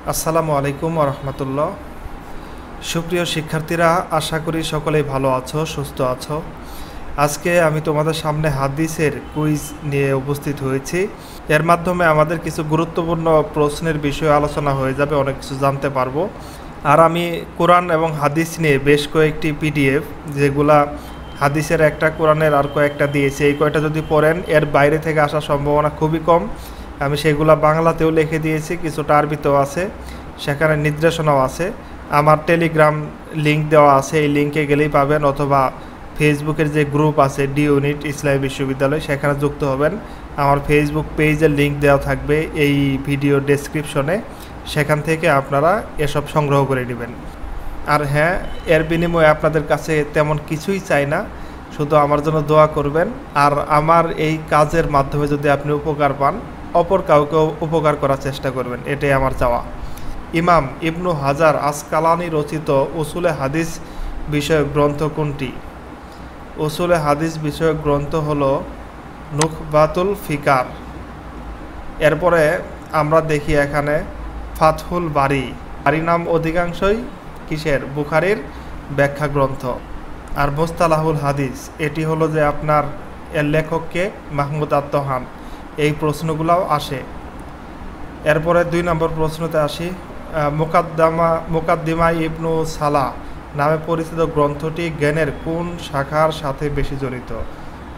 আসসালামু আলাইকুম ওয়া রাহমাতুল্লাহ। সুপ্রিয় শিক্ষার্থীরা, আশা করি সকলেই ভালো আছো, সুস্থ আছো। আজকে আমি তোমাদের সামনে হাদিসের কুইজ নিয়ে উপস্থিত হয়েছি। এর মাধ্যমে আমাদের কিছু গুরুত্বপূর্ণ প্রশ্নের বিষয়ে আলোচনা হয়ে যাবে, অনেক কিছু জানতে পারবো। আর আমি কোরআন এবং হাদিস নিয়ে বেশ কয়েকটি পিডিএফ, যেগুলা হাদিসের একটা, কোরআনের আর কয়েকটা দিয়েছি। এই কয়টা যদি পড়েন, এর বাইরে থেকে আসার সম্ভাবনা খুবই কম। আমি সেগুলা বাংলাতেও লিখে দিয়েছি, কিছুটা আরবিতেও আছে, সেখানে নির্দেশনাও আছে। আমার টেলিগ্রাম লিঙ্ক দেওয়া আছে, এই লিঙ্কে গেলেই পাবেন, অথবা ফেসবুকের যে গ্রুপ আছে ডি ইউনিট ইসলামী বিশ্ববিদ্যালয়, সেখানে যুক্ত হবেন। আমার ফেসবুক পেজের লিঙ্ক দেওয়া থাকবে এই ভিডিও ডেসক্রিপশনে, সেখান থেকে আপনারা এসব সংগ্রহ করে নেবেন। আর হ্যাঁ, এর বিনিময়ে আপনাদের কাছে তেমন কিছুই চাই না, শুধু আমার জন্য দোয়া করবেন। আর আমার এই কাজের মাধ্যমে যদি আপনি উপকার পান, অপর কাউকেও উপকার করার চেষ্টা করবেন, এটাই আমার চাওয়া। ইমাম ইবনু হাজার আসকালানি রচিত উসুলে হাদিস বিষয়ক গ্রন্থ কোনটি? উসুলে হাদিস বিষয়ক গ্রন্থ হলো নুখবাতুল ফিকার। এরপরে আমরা দেখি এখানে ফাতহুল বারি। বারি নাম অধিকাংশই কিসের? বুখারীর ব্যাখ্যা গ্রন্থ। আর মুস্তালাহুল হাদিস, এটি হলো যে আপনার এর লেখককে মাহমুদ আত্তহান। এই প্রশ্নগুলোও আসে। এরপরে 2 নম্বর প্রশ্নতে আসি। মুকাদ্দিমা ইবনু সালাহ নামে পরিচিত গ্রন্থটি জ্ঞানের কোন শাখার সাথে বেশি জড়িত?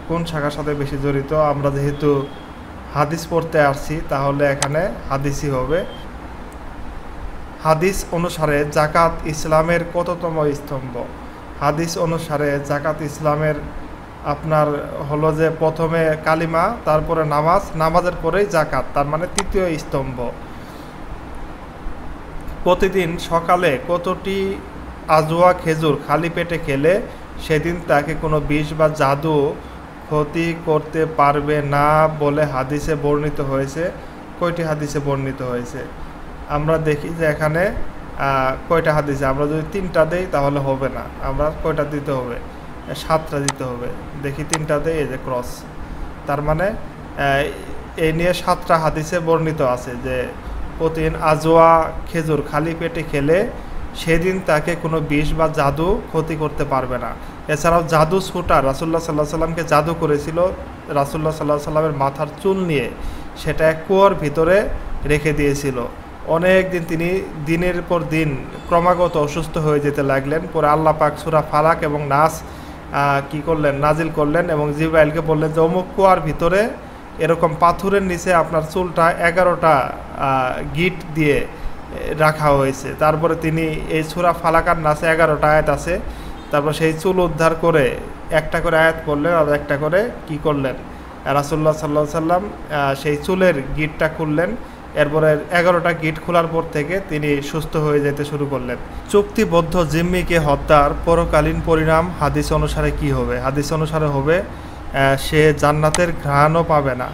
কোন শাখার সাথে বেশি জড়িত? আমরা যেহেতু হাদিস পড়তে আসছি, তাহলে এখানে হাদিসই হবে। হাদিস অনুসারে যাকাত ইসলামের কততম স্তম্ভ? হাদিস অনুসারে যাকাত ইসলামের আপনার হলো যে প্রথমে কালিমা, তারপরে নামাজ, নামাজের পরেই যাকাত, তার মানে 3য় স্তম্ভ। প্রতিদিন সকালে কতটি আজওয়া খেজুর খালি পেটে খেলে সেদিন তাকে কোনো বিষ বা জাদু ক্ষতি করতে পারবে না বলে হাদিসে বর্ণিত হয়েছে? কয়টি হাদিসে বর্ণিত হয়েছে? আমরা দেখি যে এখানে কয়টা হাদিসে। আমরা যদি 3টা দেই তাহলে হবে না, আমরা কয়টা দিতে হবে? 7টা দিতে হবে। দেখি 3টা দেই, এই যে ক্রস। তার মানে এই নিয়ে 7টা হাদিসে বর্ণিত আছে যে প্রতিদিন আজওয়া খেজুর খালি পেটে খেলে সেদিন তাকে কোনো বিষ বা জাদু ক্ষতি করতে পারবে না। এছাড়াও জাদু ছুটা, রাসূলুল্লাহ সাল্লাল্লাহু আলাইহি সাল্লামকে জাদু করেছিল রাসূলুল্লাহ সাল্লাল্লাহু আলাইহি সাল্লামের মাথার চুল নিয়ে, সেটা এক কুয়োর ভিতরে রেখে দিয়েছিল। অনেক দিন তিনি দিনের পর দিন ক্রমাগত অসুস্থ হয়ে যেতে লাগলেন। পরে আল্লাহ পাক সূরা ফালাক এবং নাস কি করলেন? নাজিল করলেন এবং জিবরাইলকে বললেন যে অমুক কুয়ার ভিতরে এরকম পাথরের নিচে আপনার চুলটা 11টা গিট দিয়ে রাখা হয়েছে। তারপরে তিনি এই সূরা ফালাক আর নাসে 11টা আয়াত আছে, তারপর সেই চুল উদ্ধার করে একটা করে আয়াত করলেন, আর একটা করে কি করলেন? রাসূলুল্লাহ সাল্লাল্লাহু আলাইহি সাল্লাম সেই চুলের গিটটা খুললেন। এরপরে 11টা গিট খোলার পর থেকে তিনি সুস্থ হয়ে যেতে শুরু করলেন। চুক্তিবদ্ধ জিম্মিকে হত্যার পরকালীন পরিণাম হাদিস অনুসারে কি হবে? হাদিস অনুসারে হবে সে জান্নাতের ঘ্রাণও পাবে না।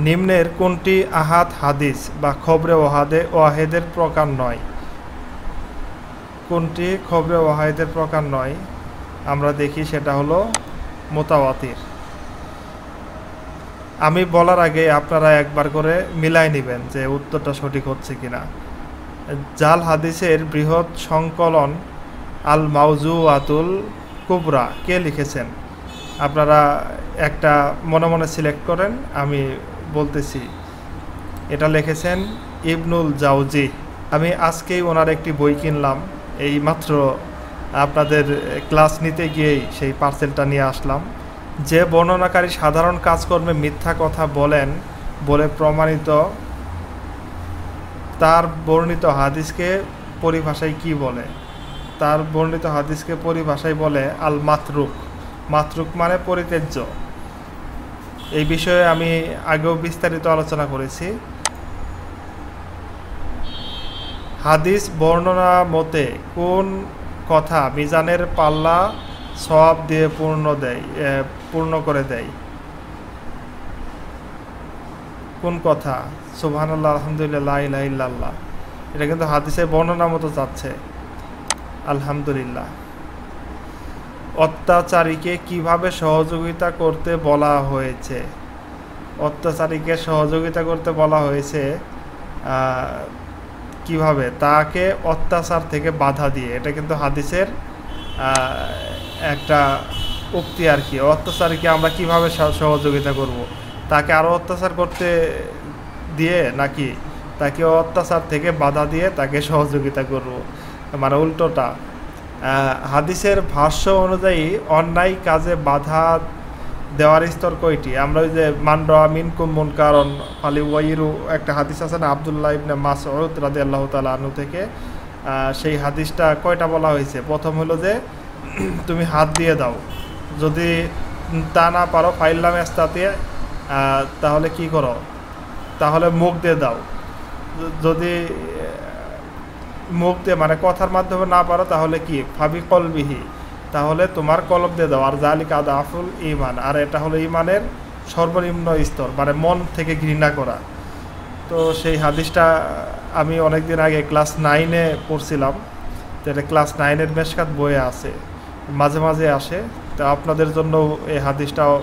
নিম্নের কোনটি আহাদ হাদিস বা খবরে ওয়াহেদের প্রকার নয়? কোনটি খবরে ওয়াহেদের প্রকার নয়? আমরা দেখি, সেটা হলো মুতাওয়াতির। আমি বলার আগে আপনারা একবার করে মিলাই নেবেন যে উত্তরটা সঠিক হচ্ছে কিনা। জাল হাদিসের বৃহৎ সংকলন আল মাওজুআতুল কুবরা কে লিখেছেন? আপনারা একটা মনে মনে সিলেক্ট করেন, আমি বলতেছি। এটা লিখেছেন ইবনুল জাওজি। আমি আজকেই ওনার একটি বই কিনলাম, এই মাত্র আপনাদের ক্লাস নিতে গিয়েই সেই পার্সেলটা নিয়ে আসলাম। যে বর্ণনাকারী সাধারণ কাজকর্মে মিথ্যা কথা বলেন বলে প্রমাণিত, তার বর্ণিত হাদিসকে পরিভাষায় কি বলে? তার বর্ণিত হাদিসকে পরিভাষায় বলে আল মাতরুক। মাতরুক মানে পরিত্যাজ্য। এই বিষয়ে আমি আগেও বিস্তারিত আলোচনা করেছি। হাদিস বর্ণনা মতে কোন কথা মিজানের পাল্লা সওয়াব দিয়ে পূর্ণ করে দেয়? কোন কথা? সুবহানাল্লাহ, আলহামদুলিল্লাহ, লা ইলাহা ইল্লাল্লাহ। এটা কিন্তু হাদিসের বর্ণনা মতো যাচ্ছে। আলহামদুলিল্লাহ। অত্যাচারীকে কিভাবে সহযোগিতা করতে বলা হয়েছে? অত্যাচারীকে সহযোগিতা করতে বলা হয়েছে কিভাবে? তাকে অত্যাচার থেকে বাধা দিয়ে। এটা কিন্তু হাদিসের একটা উক্তি আর কি। অত্যাচারীকে আমরা কিভাবে সহযোগিতা করব? তাকে আরও অত্যাচার করতে দিয়ে নাকি তাকে অত্যাচার থেকে বাধা দিয়ে তাকে সহযোগিতা করব? মানে উল্টোটা। হাদিসের ভাষ্য অনুযায়ী অন্যায় কাজে বাধা দেওয়ার স্তর কয়টি? আমরা ওই যে মান রাআ মিনকুম মুনকারান ফালিয়ুগাইয়িরু, একটা হাদিস আছে না আব্দুল্লাহ ইবনে মাসউদ রাদিয়াল্লাহু তাআলা আনহু থেকে, সেই হাদিসটা কয়টা বলা হয়েছে? প্রথম হলো যে তুমি হাত দিয়ে দাও, যদি তা না পারো ফাইল্লাম ইস্তাতি, তাহলে কি করো? তাহলে মুখ দিয়ে দাও। যদি মুখ দিয়ে মানে কথার মাধ্যমে না পারো তাহলে কি? ফাবি কলবিহি, তাহলে তোমার কলব দিয়ে দাও। আর যালিকা আদাফুল ঈমান, আর এটা হলো ঈমানের সর্বনিম্ন স্তর, মানে মন থেকে ঘৃণা করা। তো সেই হাদিসটা আমি অনেক দিন আগে ক্লাস 9-এ পড়ছিলাম, তো এটা ক্লাস 9-এর মেশকাত বইয়ে আছে, মাঝে মাঝে আসে। তো আপনাদের জন্য এই হাদিসটাও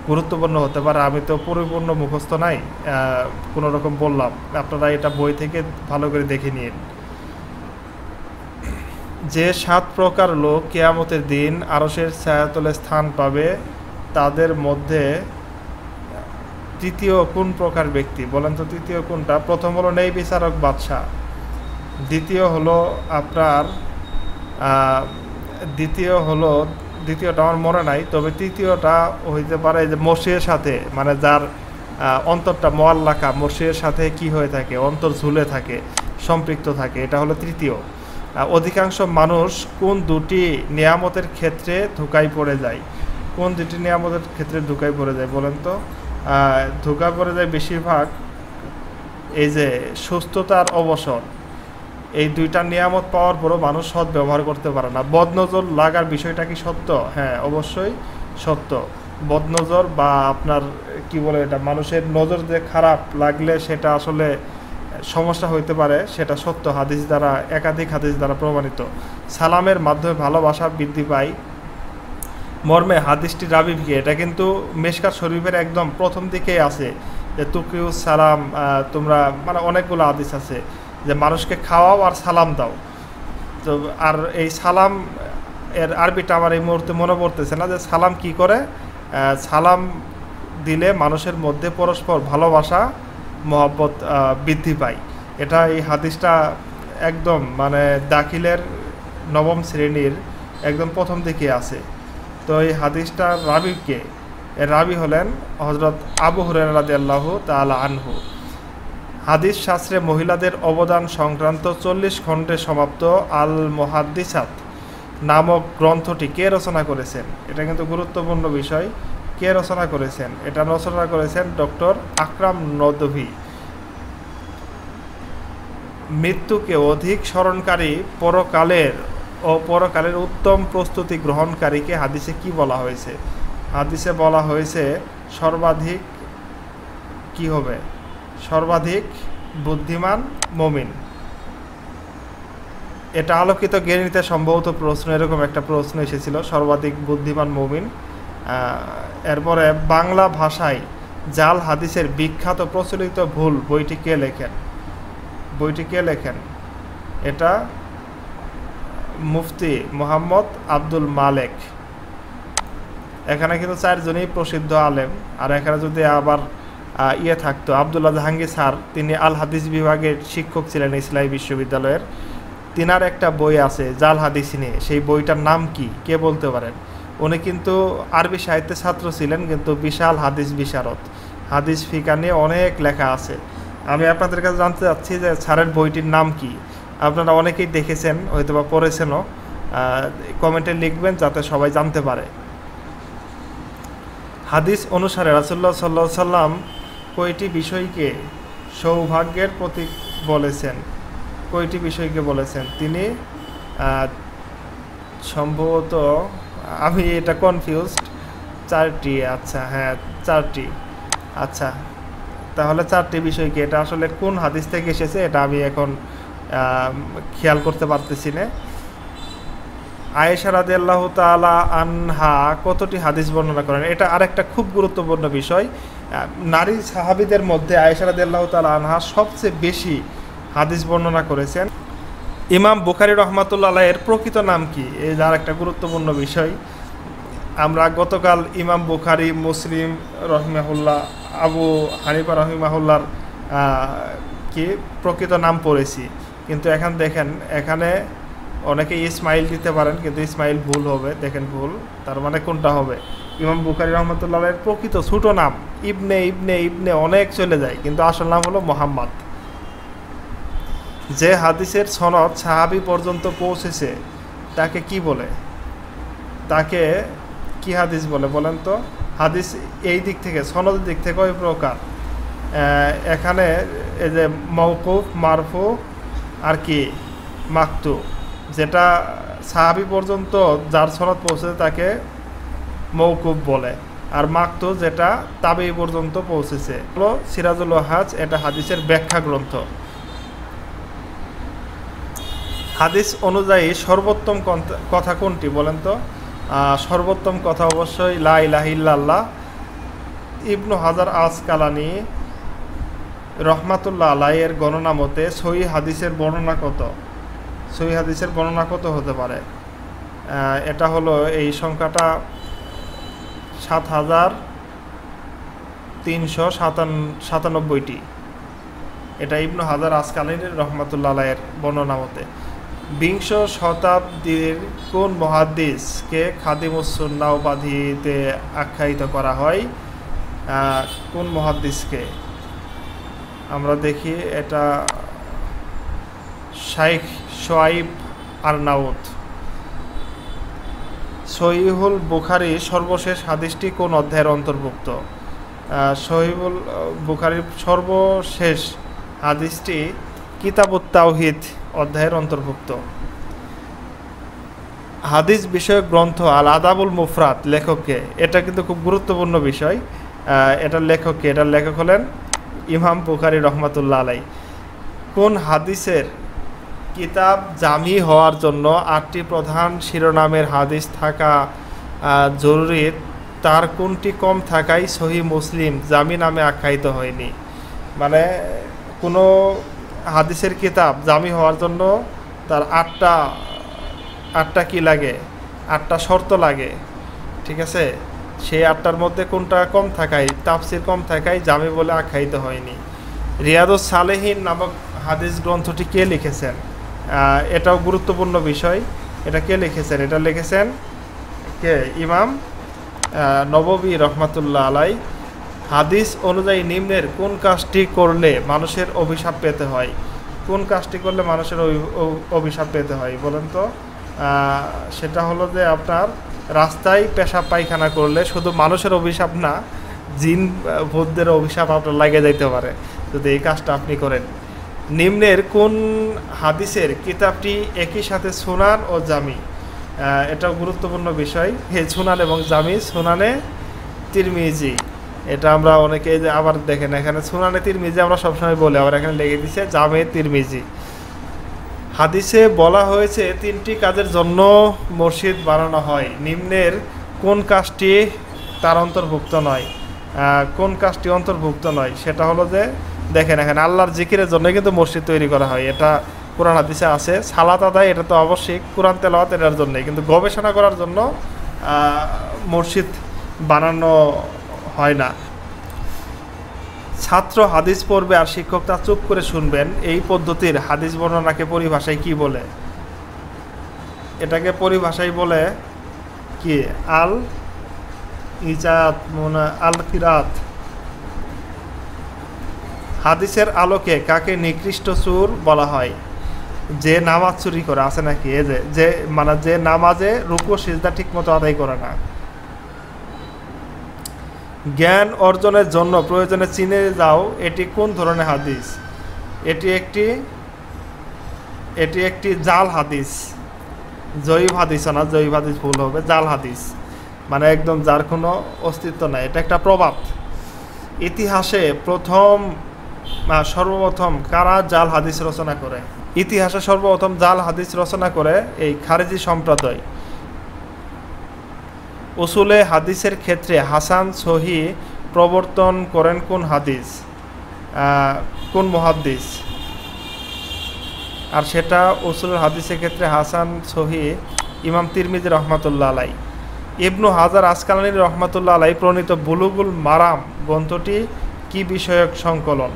গুরুত্বপূর্ণ হতে পারে। আমি তো পরিপূর্ণ মুখস্থ নাই, কোনো রকম বললাম, আপনারা এটা বই থেকে ভালো করে দেখে নিন। যে 7 প্রকার লোক কিয়ামতের দিন আরশের ছায়াতলে স্থান পাবে, তাদের মধ্যে তৃতীয় কোন প্রকার ব্যক্তি? বলেন তো তৃতীয় কোনটা? প্রথম হলো ন্যায় বিচারক বাদশাহ, দ্বিতীয় হলো আপনার দ্বিতীয়টা আমার মনে নাই, তবে তৃতীয়টা হইতে পারে যে মসজিদের সাথে, মানে যার অন্তরটা মোয়াল্লাকা, মসজিদের সাথে কি হয়ে থাকে? অন্তর ঝুলে থাকে, সম্পৃক্ত থাকে, এটা হলো তৃতীয়। অধিকাংশ মানুষ কোন দুটি নিয়ামতের ক্ষেত্রে ধোঁকায় পড়ে যায়? কোন দুটি নিয়ামতের ক্ষেত্রে ধোঁকায় পড়ে যায় বলেন তো? ধোঁকা পড়ে যায় বেশিরভাগ এই যে সুস্থতার অবসর, এই দুইটা নিয়ামত পাওয়ার পরও মানুষ সৎ ব্যবহার করতে পারে না। বদনজর লাগার বিষয়টা কি সত্য? হ্যাঁ, অবশ্যই সত্য। বদনজর বা আপনার কি বলে এটা, মানুষের নজর যে খারাপ লাগলে সেটা আসলে সমস্যা হইতে পারে, সেটা সত্য, হাদিস দ্বারা, একাধিক হাদিস দ্বারা প্রমাণিত। সালামের মাধ্যমে ভালোবাসা বৃদ্ধি পায় মর্মে হাদিসটি রাবিকে, এটা কিন্তু মেশকাত শরীফের একদম প্রথম দিকেই আছে যে তুকিউস সালাম, তোমরা, মানে অনেকগুলো হাদিস আছে যে মানুষকে খাওয়াও আর সালাম দাও। তো আর এই সালাম এর আরবিটা আমার এই মুহূর্তে মনে পড়তেছে না, যে সালাম কি করে? সালাম দিলে মানুষের মধ্যে পরস্পর ভালোবাসা, মহব্বত বৃদ্ধি পায়। এটা এই হাদিসটা একদম মানে দাখিলের 9ম শ্রেণীর একদম প্রথম দিকে আছে। তো এই হাদিসটার রাবিকে, এর রাবি হলেন হযরত আবু হুরায়রা রাদিয়াল্লাহু তাআলা আনহু। হাদিস শাস্ত্রে মহিলাদের অবদান সংক্রান্ত 40 খণ্ডে সমাপ্ত আল মুহাদ্দিসাত নামক গ্রন্থটি কে রচনা করেছেন? এটা কিন্তু গুরুত্বপূর্ণ বিষয়। কে রচনা করেছেন? এটা রচনা করেছেন ডক্টর আকরাম নদভী। মৃত্যুকে অধিক স্মরণকারী, পরকালের উত্তম প্রস্তুতি গ্রহণকারীকে হাদিসে কি বলা হয়েছে? হাদিসে বলা হয়েছে সর্বাধিক কি হবে? সর্বাধিক বুদ্ধিমান মুমিন। এটা আলোকিত জ্ঞানীতে সম্ভবত প্রশ্ন, এরকম একটা প্রশ্ন এসেছিল, সর্বাধিক বুদ্ধিমান মুমিন। এরপরে বাংলা ভাষায় জাল হাদিসের বিখ্যাত প্রচলিত ভুল বইটি কে লেখেন? এটা মুফতি মুহাম্মদ আব্দুল মালেক। এখানে কিন্তু 4 জনই প্রসিদ্ধ আলেম। আর এখানে যদি আবার থাকতো আবদুল্লাহ জাহাঙ্গীর স্যার, তিনি আল হাদিস বিভাগের শিক্ষক ছিলেন ইসলামী বিশ্ববিদ্যালয়ের। তিনার একটা বই আছে জাল হাদিস নিয়ে, সেই বইটার নাম কি? কে বলতে পারেন? উনি কিন্তু আরবি সাহিত্যের ছাত্র ছিলেন, কিন্তু বিশাল হাদিস বিশারদ, হাদিস ফিকা নিয়ে অনেক লেখা আছে। আমি আপনাদের কাছে জানতে চাচ্ছি যে স্যারের বইটির নাম কি? আপনারা অনেকেই দেখেছেন, হয়তো বা পড়েছেনও, কমেন্টে লিখবেন যাতে সবাই জানতে পারে। হাদিস অনুসারে রাসূলুল্লাহ সাল্লাল্লাহু আলাইহি সাল্লাম কয়টি বিষয়কে সৌভাগ্যের প্রতীক বলেছেন? কয়টি বিষয়কে বলেছেন তিনি? সম্ভবত, আমি এটা কনফিউজড, 4টি। আচ্ছা, হ্যাঁ 4টি। আচ্ছা, তাহলে 4টি বিষয়কে, এটা আসলে কোন হাদিস থেকে এসেছে এটা আমি এখন খেয়াল করতে পারতেছি না। আয়েশা রাদিয়াল্লাহু তাআলা আনহা কতটি হাদিস বর্ণনা করেন? এটা আরেকটা খুব গুরুত্বপূর্ণ বিষয়। নারী সাহাবীদের মধ্যে আয়েশা রাদিয়াল্লাহু তাআলা আনহা সবচেয়ে বেশি হাদিস বর্ণনা করেছেন। ইমাম বুখারী রহমাতুল্লাহ আলাইহির প্রকৃত নাম কি, এই যার একটা গুরুত্বপূর্ণ বিষয়। আমরা গতকাল ইমাম বুখারী, মুসলিম রহিমাহুল্লাহ, আবু হানিফা রহিমাহুল্লাহর কি প্রকৃত নাম পড়েছি, কিন্তু এখন দেখেন এখানে অনেকে ইসমাইল দিতে পারেন, কিন্তু ইসমাইল ভুল হবে, দেখেন ভুল, তার মানে কোনটা হবে? ইমাম বুখারী রহমাতুল্লাহ আলাইহির প্রকৃত ছোট নাম ইবনে ইবনে ইবনে অনেক চলে যায়, কিন্তু আসল নাম হলো মোহাম্মদ। যে হাদিসের সনদ সাহাবী পর্যন্ত পৌঁছেছে তাকে কি বলে? তাকে কি হাদিস বলে বলেন তো? হাদিস এই দিক থেকে, সনদের দিক থেকে ওই প্রকার। এখানে এই যে মওকুফ, মারফু আর কি মাকতু, যেটা সাহাবী পর্যন্ত যার সনদ পৌঁছেছে তাকে মওকুফ বলে, আর মাকতু যেটা তাবেঈ পর্যন্ত পৌঁছেছে হলো সিরাজুল ওয়াহাজ। এটা হাদিসের ব্যাখ্যা গ্রন্থ। হাদিস অনুযায়ী সর্বোত্তম কথা কোনটি বলেন তো? সর্বোত্তম কথা অবশ্যই লা ইলাহা ইল্লাল্লাহ। ইবনু হাজার আসকালানি রহমাতুল্লাহ আলাইহির গণনা মতে সহিহ হাদিসের বর্ণনা কত? সহিহ হাদিসের বর্ণনা কত হতে পারে? এটা হলো এই সংখ্যাটা 7397টি। এটা ইবনু হাজার আসকালানি রহমাতুল্লাহ আলাইহির বর্ণনা মতে। বিংশ শতাব্দীর কোন মুহাদ্দিসকে খাদিমুস সুন্নাহ উপাধিতে আখ্যায়িত করা হয়? কোন মুহাদ্দিসকে? আমরা দেখি, এটা শাইখ শুআইব আরনাউত। সহিহুল বুখারী সর্বশেষ হাদিসটি কোন অধ্যায়ের অন্তর্ভুক্ত? সহিহুল বুখারীর সর্বশেষ হাদিসটি কিতাবুত তাওহীদ অধ্যায়ের অন্তর্ভুক্ত। হাদিস বিষয়ক গ্রন্থ আল আদাবুল মুফরাদ লেখককে? এটা কিন্তু খুব গুরুত্বপূর্ণ বিষয়। এটার লেখককে? এটার লেখক হলেন ইমাম বুখারী রহমাতুল্লাহ আলাইহি। কোন হাদিসের কিতাব জামি হওয়ার জন্য 8টি প্রধান শিরোনামের হাদিস থাকা জরুরি, তার কোনটি কম থাকায় সহিহ মুসলিম জামি নামে আখ্যায়িত হয়নি? মানে কোনো হাদিসের কিতাব জামি হওয়ার জন্য তার 8টা কি লাগে? 8টা শর্ত লাগে, ঠিক আছে? সেই 8টার মধ্যে কোনটা কম থাকায়, তাফসির কম থাকায় জামি বলে আখ্যায়িত হয়নি। রিয়াদুস সালেহিন নামক হাদিস গ্রন্থটি কে লিখেছেন? এটাও গুরুত্বপূর্ণ বিষয়। এটা কে লিখেছেন? এটা লিখেছেন কে? ইমাম নববী রহমাতুল্লাহ আলাইহি। হাদিস অনুযায়ী নিম্নের কোন কাজটি করলে মানুষের অভিশাপ পেতে হয়? কোন কাজটি করলে মানুষের অভিশাপ পেতে হয় বলেন তো? সেটা হলো যে আপনার রাস্তায় পেশাব পায়খানা করলে শুধু মানুষের অভিশাপ না, জিন ভূতদের অভিশাপ আপনার লাগে যাইতে পারে যদি এই কাজটা আপনি করেন। নিম্নের কোন হাদিসের কিতাবটি একই সাথে সুনান ও জামি? এটাও গুরুত্বপূর্ণ বিষয়। সুনান এবং জামি, সুনানে তিরমিজি, এটা আমরা অনেকে যে আবার দেখেন এখানে সুনানে তিরমিজি আমরা সবসময় বলি, আবার এখানে লেগে দিচ্ছে জামে তিরমিজি। হাদিসে বলা হয়েছে 3টি কাজের জন্য মসজিদ বানানো হয়, নিম্নের কোন কাজটি তার অন্তর্ভুক্ত নয়? কোন কাজটি অন্তর্ভুক্ত নয় সেটা হলো যে দেখেন এখানে আল্লাহর জিকিরের জন্য কিন্তু মসজিদ তৈরি করা হয়, এটা কোরআন হাদিসে আছে। সালাত আদায় এটা তো অবশ্যই, কোরআন তেলাওয়াত এটার জন্যই, কিন্তু গবেষণা করার জন্য মসজিদ বানানো হয় না। ছাত্র হাদিস পড়বে আর শিক্ষক তা চুপ করে শুনবেন, এই পদ্ধতির হাদিস বর্ণনাকে পরিভাষায় কি বলে? এটাকে পরিভাষায় বলে কি? আল ইজাত, আল কিরাত। হাদিসের আলোকে কাকে নিকৃষ্ট চোর বলা হয়? যে নামাজ চুরি করে, আছে নাকি? যে মানে যে নামাজে রুকু সিজদা ঠিক মতো আদায় করে না। জ্ঞান অর্জনের জন্য প্রয়োজনে চিনে যাও, এটি কোন ধরনের হাদিস? এটি একটি জাল হাদিস, জয়ীব হাদিস না, জয়ীব হাদিস ভুল হবে, জাল হাদিস মানে একদম যার কোনো অস্তিত্ব নাই। এটা একটা প্রবাদ। ইতিহাসে সর্বপ্রথম কারা জাল হাদিস রচনা করে? ইতিহাসে সর্বপ্রথম জাল হাদিস রচনা করে এই খারেজি সম্প্রদায়। উসুলে হাদিসের ক্ষেত্রে হাসান সহি প্রবর্তন করেন কোন হাদিস? কোন মুহাদ্দিস? আর সেটা উসুলুল হাদিসের ক্ষেত্রে হাসান সহিহ ইমাম তিরমিজি রহমাতুল্লাহ আলাই। ইবনু হাজার আসকালানী রহমাতুল্লাহ আলাই প্রণীত বুলুগুল মারাম গ্রন্থটি কি বিষয়ক সংকলন?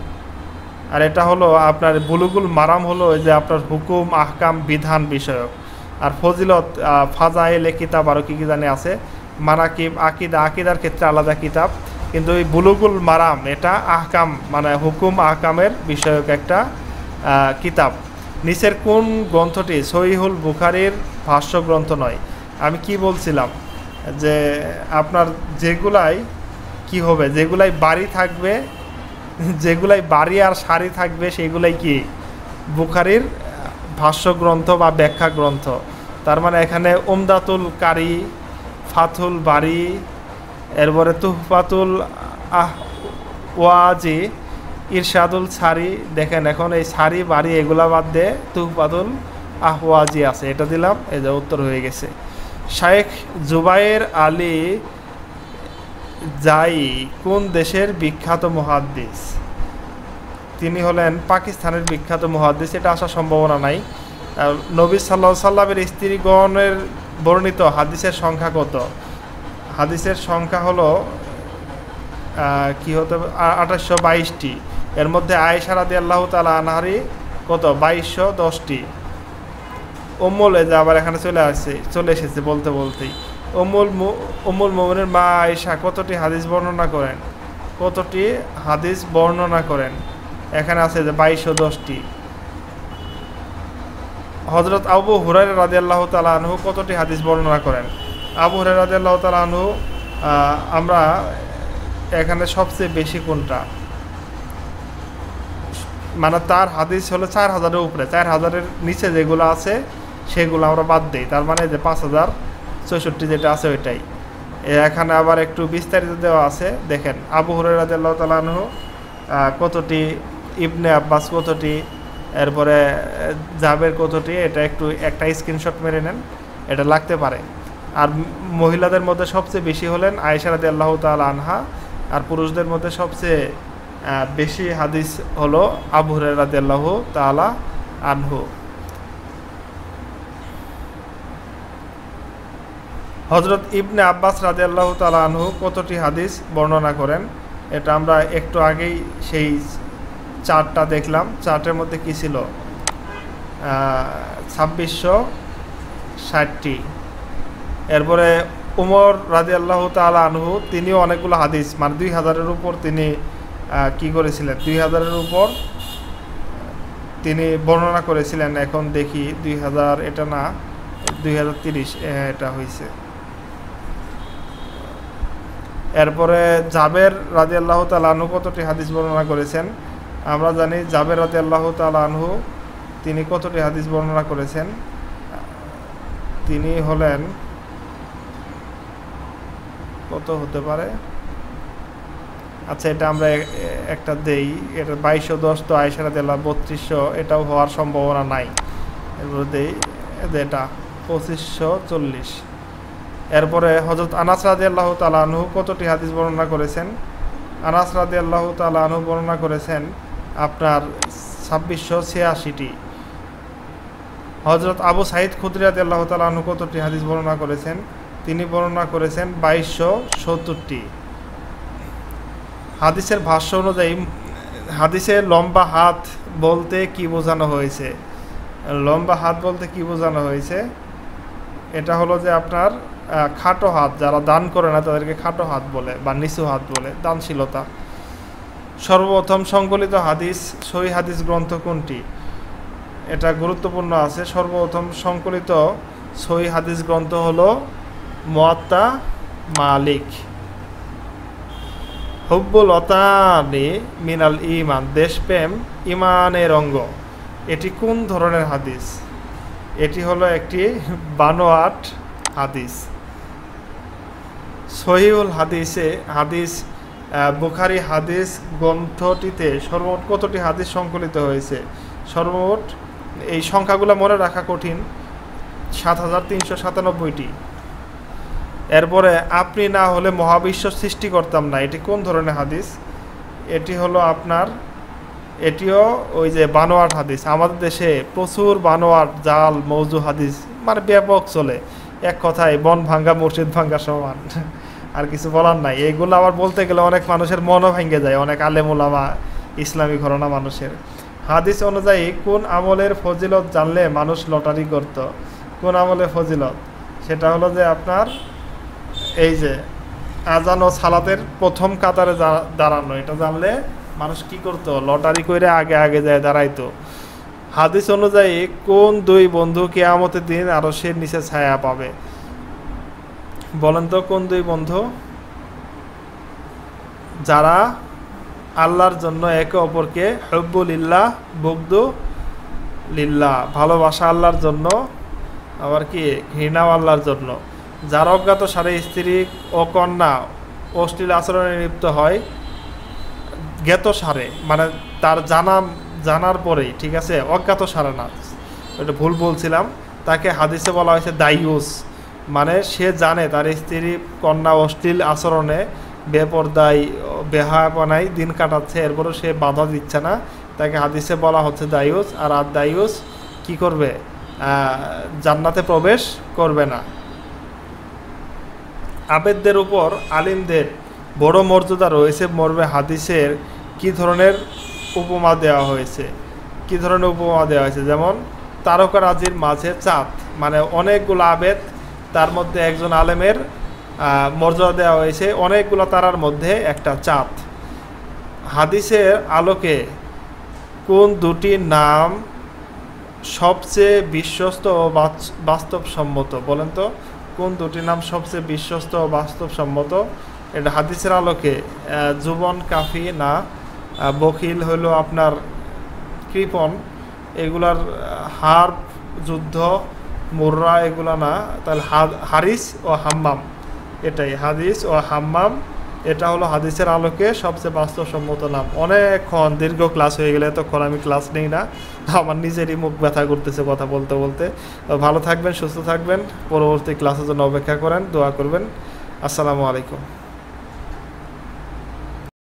আর এটা হলো আপনার বুলুগুল মারাম হলো যে আপনার হুকুম আহকাম বিধান বিষয়ক, আর ফজিলত ফাজাইলে কিতাব আরও কী কী জানে আছে, মানাকিব আকিদার ক্ষেত্রে আলাদা কিতাব, কিন্তু এই বুলুগুল মারাম এটা আহকাম মানে হুকুম আহকামের বিষয়ক একটা কিতাব। নিচের কোন গ্রন্থটি সহিহুল বুখারীর ভাষ্য গ্রন্থ নয়? আমি কি বলছিলাম যে আপনার যেগুলাই কি হবে, যেগুলাই বাড়ি থাকবে, যেগুলাই বাড়ি আর সারি থাকবে সেগুলাই কি বুখারীর ভাষ্য গ্রন্থ বা ব্যাখ্যা গ্রন্থ। তার মানে এখানে উমদাতুল কারি, ফাথুল বারি, এরপরে তুহফাতুল ওয়াজি, ইরশাদুল সারি। দেখেন এখন এই সারি বাড়ি এগুলা বাদ দিয়ে তুহফাতুল আহওয়াজি আছে, এটা দিলাম, এই যে উত্তর হয়ে গেছে। শাইখ জুবায়ের আলী জাই কোন দেশের বিখ্যাত মুহাদ্দিস? তিনি হলেন পাকিস্তানের বিখ্যাত মুহাদ্দিস, এটা আসার সম্ভাবনা নাই। নবী সাল্লাল্লাহু আলাইহি সাল্লামের স্ত্রীগণের বর্ণিত হাদিসের সংখ্যা কত? হাদিসের সংখ্যা হলো কি হতে 2822টি। এর মধ্যে আয়েশা রাদিয়াল্লাহু তাআলা আনহারই কত 2210টি। যে আবার এখানে চলে এসেছে বলতে বলতেই। উম্মুল মুমিনের মা আয়েশা কতটি হাদিস বর্ণনা করেন? কতটি হাদিস বর্ণনা করেন? এখানে আছে যে 2210টি। হযরত আবু হুরায়রা রাদিয়াল্লাহু তাআলা আনহু কতটি হাদিস বর্ণনা করেন? আবু হুরায়রা রাদিয়াল্লাহু তাআলা আনহু আমরা এখানে সবচেয়ে বেশি কোনটা, মানে তার হাদিস হলো 4000-এর উপরে, 4000-এর নিচে যেগুলো আছে সেগুলো আমরা বাদ দিই, তার মানে যে 5064 যেটা আছে ওইটাই। এখানে আবার একটু বিস্তারিত দেওয়া আছে, দেখেন আবু হুরায়রা রাদিয়াল্লাহু তাআলা আনহু কতটি, ইবনে আব্বাস কতটি, এরপরে জাবের কতটি, এটা একটু একটা স্ক্রিনশট মেরে নেন, এটা লাগতে পারে। আর মহিলাদের মধ্যে সবচেয়ে বেশি হলেন আয়েশা রাদিয়াল্লাহু তাআলা আনহা, আর পুরুষদের মধ্যে সবচেয়ে বেশি হাদিস হলো আবু হুরায়রা রাদিয়াল্লাহু তাআলা আনহু। হযরত ইবনে আব্বাস রাদিয়াল্লাহু তাআলা আনহু কতটি হাদিস বর্ণনা করেন? এটা আমরা একটু আগেই সেই চার্টটা দেখলাম, চার্টের মধ্যে কি ছিল 2660টি। এরপরে উমর রাদিয়াল্লাহু তাআলা আনহু তিনিও অনেকগুলো হাদিস মানে 2000-এর উপর তিনি কি করেছিলেন, 2000-এর উপর তিনি বর্ণনা করেছিলেন। এখন দেখি 2000 এটা না 2030 এটা হয়েছে। এরপরে জাবের রাদিয়াল্লাহু তাআলা আনহু কতটি হাদিস বর্ণনা করেছেন? আমরা জানি জাবের রাদিয়াল্লাহু তাআলা আনহু তিনি কতটি হাদিস বর্ণনা করেছেন? তিনি হলেন কত হতে পারে, আচ্ছা এটা আমরা একটা দেই, এটা 2210, তো আয়েশা রাদিয়াল্লাহু 3200, এটাও হওয়ার সম্ভাবনা নাই। এরপরে দেই এটা 2540। এরপরে হযরত আনাস রাদিয়াল্লাহু তাআলা আনহু কতটি হাদিস বর্ণনা করেছেন? আনাস রাদিয়াল্লাহু তাআলা আনহু বর্ণনা করেছেন আপনার 2686টি। হযরত আবু সাঈদ খুদরি রাদিয়াল্লাহু তাআলা আনহু কতটি হাদিস বর্ণনা করেছেন? তিনি বর্ণনা করেছেন 2270টি। হাদিসের ভাষ্য অনুযায়ী হাদিসে লম্বা হাত বলতে কি বোঝানো হয়েছে? লম্বা হাত বলতে কি বোঝানো হয়েছে? এটা হলো যে আপনার খাটো হাত, যারা দান করে না তাদেরকে খাটো হাত বলে বা নিচু হাত বলে, দানশীলতা। সর্বপ্রথম সংকলিত হাদিস সহিহ হাদিস গ্রন্থ কোনটি? এটা গুরুত্বপূর্ণ আছে। সর্বপ্রথম সংকলিত সহিহ হাদিস গ্রন্থ হলো মুয়াত্তা মালিক। হুব্বুল ওতানি মিনাল ঈমান, দেশপ্রেম ঈমানের অঙ্গ, এটি কোন ধরনের হাদিস? এটি হলো একটি বানোয়াট হাদিস। সহিহুল হাদিস বুখারী হাদিস গ্রন্থটিতে সর্বমোট কতটি হাদিস সংকলিত হয়েছে? সর্বমোট এই সংখ্যাগুলো মনে রাখা কঠিন, 7397টি। এরপরে আপনি না হলে মহাবিশ্ব সৃষ্টি করতাম না, এটি কোন ধরনের হাদিস? এটি হলো আপনার এটিও ওই যে বানোয়াট হাদিস। আমাদের দেশে প্রচুর বানোয়াট জাল মৌজু হাদিস মানে ব্যাপক চলে, এক কথায় বন ভাঙ্গা মসজিদ ভাঙ্গা সমান, আর কিছু বলার নাই। এইগুলো আবার বলতে গেলে অনেক মানুষের মনও ভেঙে যায়, অনেক আলেম ওলামা ইসলামী ঘরানা মানুষের। হাদিস অনুযায়ী কোন আমলের ফজিলত জানলে মানুষ লটারি করত? কোন আমলের ফজিলত? সেটা হলো যে আপনার এই যে আজান ও সালাতের প্রথম কাতারে দাঁড়ানো, এটা জানলে মানুষ কি করত? লটারি করে আগে আগে যায় দাঁড়াইতো। হাদিস অনুযায়ী কোন দুই বন্ধু কিয়ামতের দিন আরশের নিচে ছায়া পাবে? বলেন তো কোন দুই বন্ধু? যারা আল্লাহর জন্য একে অপরকে হুব্বু লিল্লাহ বুগদু লিল্লাহ, ভালোবাসা আল্লাহর জন্য, আবার কি ঘৃণাও আল্লাহর জন্য। যারা অজ্ঞাত সারে স্ত্রী ও কন্যা অশ্লীল আচরণে লিপ্ত হয়, জ্ঞাত সারে মানে তার জানার পরেই, ঠিক আছে, অজ্ঞাত সারে না, এটা ভুল বলছিলাম, তাকে হাদিসে বলা হয়েছে দাইয়ুস, মানে সে জানে তার স্ত্রী কন্যা অশ্লীল আচরণে বেপরদায় বেহায়াপনায় দিন কাটাচ্ছে, এরপরও সে বাধা দিচ্ছে না, তাকে হাদিসে বলা হচ্ছে দাইয়ুস। আর দাইয়ুস কি করবে? জান্নাতে প্রবেশ করবে না। আবেদদের উপর আলিমদের বড় মর্যাদা রয়েছে মর্মে হাদিসের কি ধরনের উপমা দেওয়া হয়েছে? কি ধরনের উপমা দেওয়া হয়েছে? যেমন তারকারাজির মাঝে চাঁদ, মানে অনেকগুলো আবেদ, তার মধ্যে একজন আলেমের মর্যাদা দেওয়া হয়েছে অনেকগুলো তারার মধ্যে একটা চাঁদ। হাদিসের আলোকে কোন দুটি নাম সবচেয়ে বিশ্বস্ত ও বাস্তবসম্মত? বলেন তো কোন দুটি নাম সবচেয়ে বিশ্বস্ত ও বাস্তবসম্মত? এটা হাদিসের আলোকে যুবন কাফি না, বখিল হলো আপনার কৃপণ, এগুলার হার যুদ্ধ মুররা এগুলা না, তাহলে হারিস ও হাম্মাম, এটাই হাদিস ও হাম্মাম, এটা হলো হাদিসের আলোকে সবচেয়ে বাস্তবসম্মত নাম। অনেকক্ষণ দীর্ঘ ক্লাস হয়ে গেলে এতক্ষণ আমি ক্লাস নেই না, আমার নিজেরই মুখ ব্যথা করতেছে কথা বলতে বলতে। ভালো থাকবেন, সুস্থ থাকবেন, পরবর্তী ক্লাসের জন্য অপেক্ষা করেন, দোয়া করবেন। আসসালামু আলাইকুম।